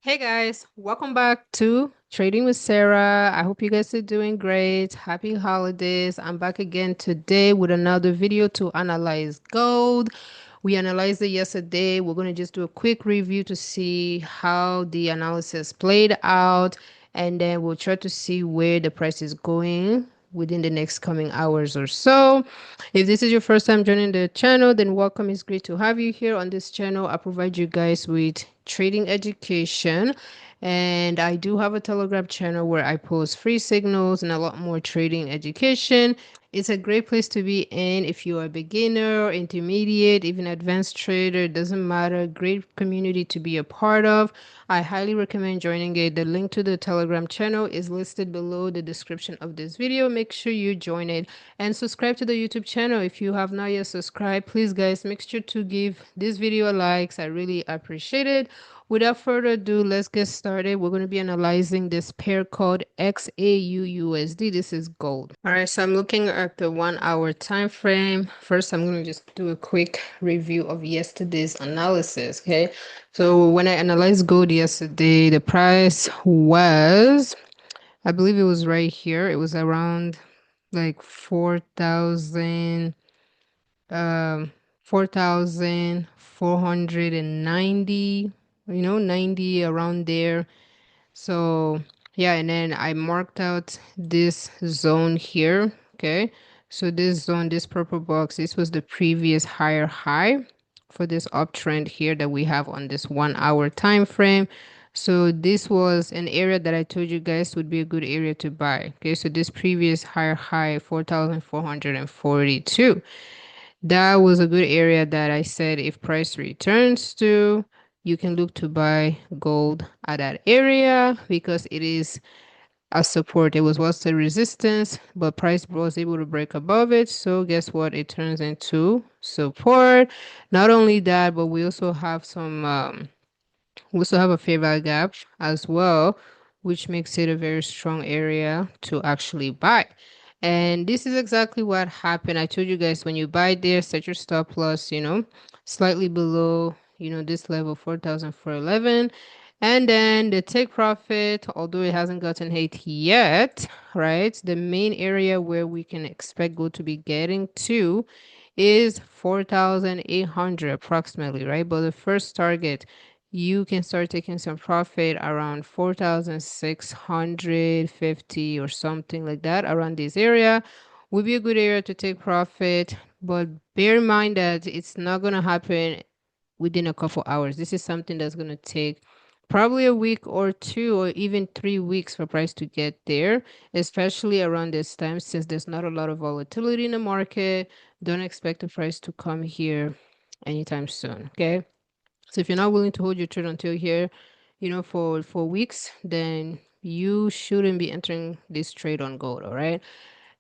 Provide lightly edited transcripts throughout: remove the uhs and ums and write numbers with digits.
Hey guys, welcome back to Trading with Sarah. I hope you guys are doing great. Happy holidays. I'm back again today with another video to analyze gold. We analyzed it yesterday. We're going to just do a quick review to see how the analysis played out, and then we'll try to see where the price is going within the next coming hours or so. If this is your first time joining the channel, then welcome. It's great to have you here on this channel. I provide you guys with trading education, and I do have a Telegram channel where I post free signals and a lot more trading education. It's a great place to be in if you're a beginner, intermediate, even advanced trader. It doesn't matter. Great community to be a part of. I highly recommend joining it. The link to the Telegram channel is listed below the description of this video. Make sure you join it and subscribe to the YouTube channel if you have not yet subscribed. Please, guys, make sure to give this video a like. I really appreciate it. Without further ado, let's get started. We're going to be analyzing this pair called XAUUSD. This is gold. All right, so I'm looking at the 1 hour time frame. First, I'm going to just do a quick review of yesterday's analysis. Okay, so when I analyzed gold yesterday, the price was, I believe it was right here. It was around like 4,000 um 4,490, 90 around there. So yeah, and then I marked out this zone here. Okay, so this zone, this purple box, this was the previous higher high for this uptrend here that we have on this 1 hour time frame. So this was an area that I told you guys would be a good area to buy. Okay, so this previous higher high, 4,442, that was a good area that I said if price returns to, you can look to buy gold at that area because it is a support. It was what's the resistance, but price was able to break above it. So guess what? It turns into support. Not only that, but we also have we also have a fair value gap as well, which makes it a very strong area to actually buy. And this is exactly what happened. I told you guys when you buy there, set your stop loss, slightly below, this level 4,411. And then the take profit, although it hasn't gotten hit yet, right? The main area where we can expect gold to be getting to is 4,800 approximately, right? But the first target, you can start taking some profit around 4,650 or something like that. Around this area would be a good area to take profit, but bear in mind that it's not going to happen within a couple hours. This is something that's going to take probably a week or two or even 3 weeks for price to get there, especially around this time since there's not a lot of volatility in the market. Don't expect the price to come here anytime soon. Okay, so if you're not willing to hold your trade until here, for weeks, then you shouldn't be entering this trade on gold. All right.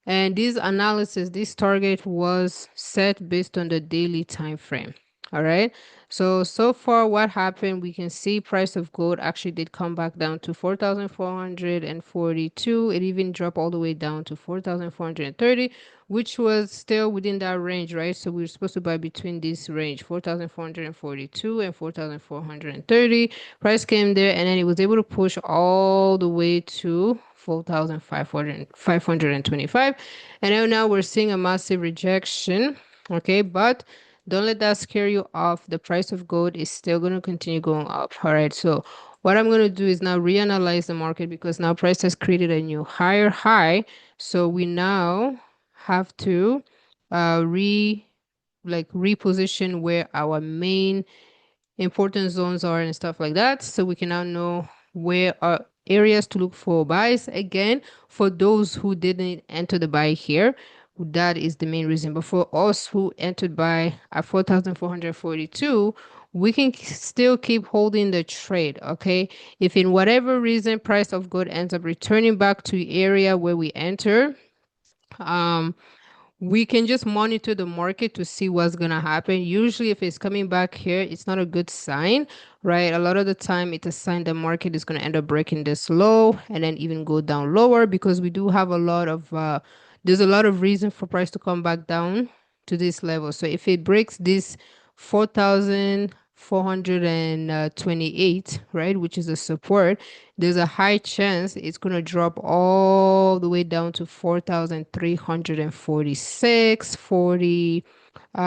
And this analysis, this target was set based on the daily time frame. All right. So far what happened, we can see price of gold actually did come back down to 4,442. It even dropped all the way down to 4,430, which was still within that range, right? So we were supposed to buy between this range, 4,442 and 4,430. Price came there and then it was able to push all the way to 4,525. And now we're seeing a massive rejection. Okay, but don't let that scare you off. The price of gold is still going to continue going up. All right, so what I'm going to do is now reanalyze the market because now price has created a new higher high. So we now have to reposition where our main important zones are and stuff like that. So we can now know where are areas to look for buys. Again, for those who didn't enter the buy here, that is the main reason. But for us who entered buy at 4,442, we can still keep holding the trade. Okay, if in whatever reason price of gold ends up returning back to the area where we enter, we can just monitor the market to see what's going to happen. Usually if it's coming back here, it's not a good sign, right? A lot of the time it's a sign the market is going to end up breaking this low and then even go down lower because we do have a lot of there's a lot of reason for price to come back down to this level. So if it breaks this 4,000 428, right, which is a support, there's a high chance it's going to drop all the way down to 4,346, 40.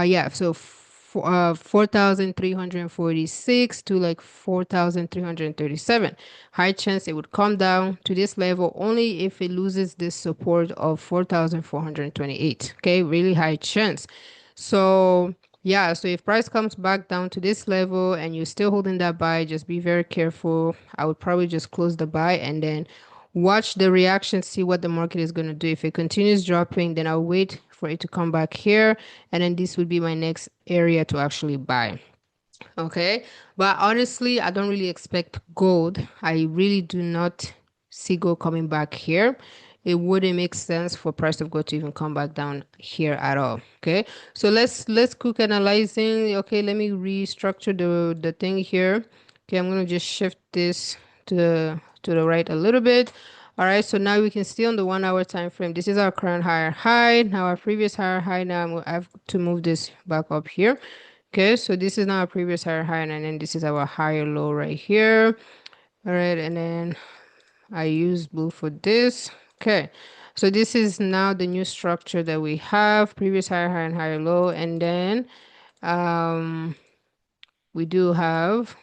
Yeah, so 4,346 to like 4,337. High chance it would come down to this level only if it loses this support of 4,428. Okay, really high chance. So yeah, so if price comes back down to this level and you're still holding that buy, just be very careful. I would probably just close the buy and then watch the reaction, see what the market is going to do. If it continues dropping, then I'll wait for it to come back here. And then this would be my next area to actually buy. Okay. But honestly, I don't really expect gold. I really do not see gold coming back here. It wouldn't make sense for price of gold to even come back down here at all. Okay. So let's quick analyzing. Okay, let me restructure the thing here. Okay, I'm gonna just shift this to the right a little bit. All right, so now we can see on the 1 hour time frame. This is our current higher high. Now our previous higher high. Now I have to move this back up here. Okay, so this is now our previous higher high, and then this is our higher low right here. All right, and then I use blue for this. Okay, so this is now the new structure that we have: previous higher high and higher low, and then um we do have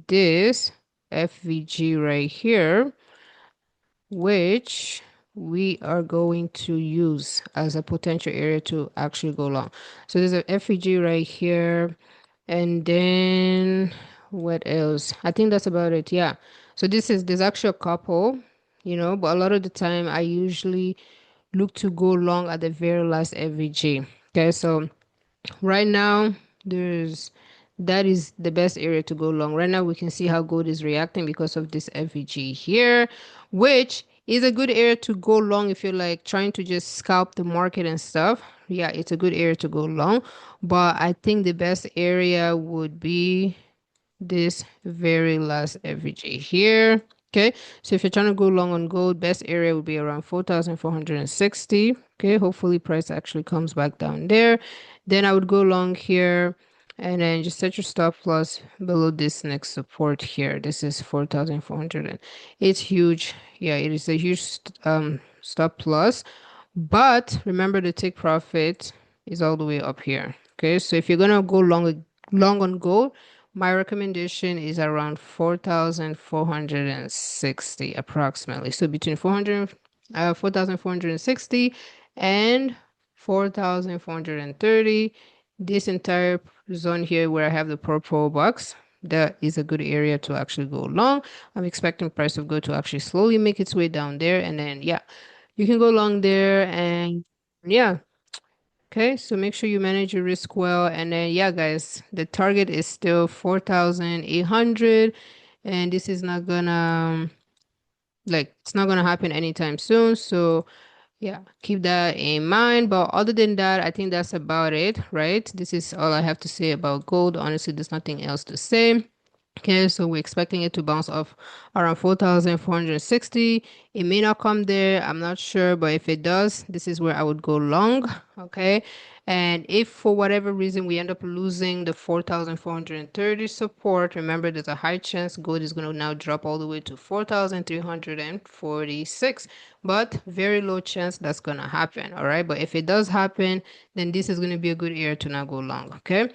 this FVG right here, which we are going to use as a potential area to actually go long. So there's a FVG right here. And then what else? I think that's about it. Yeah. So there's actually a couple, but a lot of the time I usually look to go long at the very last FVG. Okay. So right now, there's that is the best area to go long. Right now, we can see how gold is reacting because of this FVG here, which is a good area to go long if you're like trying to just scalp the market and stuff. Yeah, it's a good area to go long. But I think the best area would be this very last FVG here. Okay, so if you're trying to go long on gold, best area would be around 4,460. Okay, hopefully price actually comes back down there. Then I would go long here and then just set your stop loss below this next support here. This is 4,400. It's huge. Yeah, it is a huge stop loss. But remember the take profit is all the way up here. Okay, so if you're gonna go long on gold, my recommendation is around 4,460 approximately. So between 4,460 and 4,430, this entire zone here where I have the purple box, that is a good area to actually go long. I'm expecting price of gold to actually slowly make its way down there. And then, yeah, you can go long there and yeah. Okay, so make sure you manage your risk well. And then, yeah, guys, the target is still 4,800. And this is not gonna, it's not gonna happen anytime soon. So, yeah, keep that in mind. But other than that, I think that's about it, right? This is all I have to say about gold. Honestly, there's nothing else to say. Okay, so we're expecting it to bounce off around 4,460. It may not come there, I'm not sure, but if it does, this is where I would go long. Okay, and if for whatever reason we end up losing the 4,430 support, remember there's a high chance gold is going to now drop all the way to 4,346, but very low chance that's going to happen. All right, but if it does happen, then this is going to be a good area to now go long. Okay.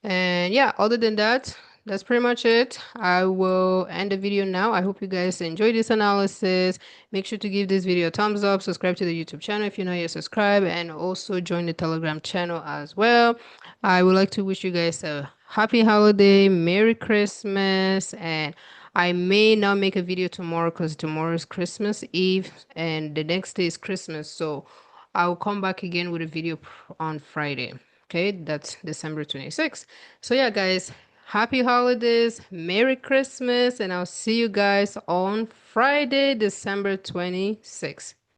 And yeah, other than that, that's pretty much it. I will end the video now. I hope you guys enjoyed this analysis. Make sure to give this video a thumbs up, subscribe to the YouTube channel if you're not yet subscribed, and also join the Telegram channel as well. I would like to wish you guys a happy holiday, Merry Christmas, and I may not make a video tomorrow because tomorrow is Christmas Eve and the next day is Christmas. So I'll come back again with a video on Friday. Okay, that's December 26th. So yeah, guys, happy holidays, Merry Christmas, and I'll see you guys on Friday, December 26th.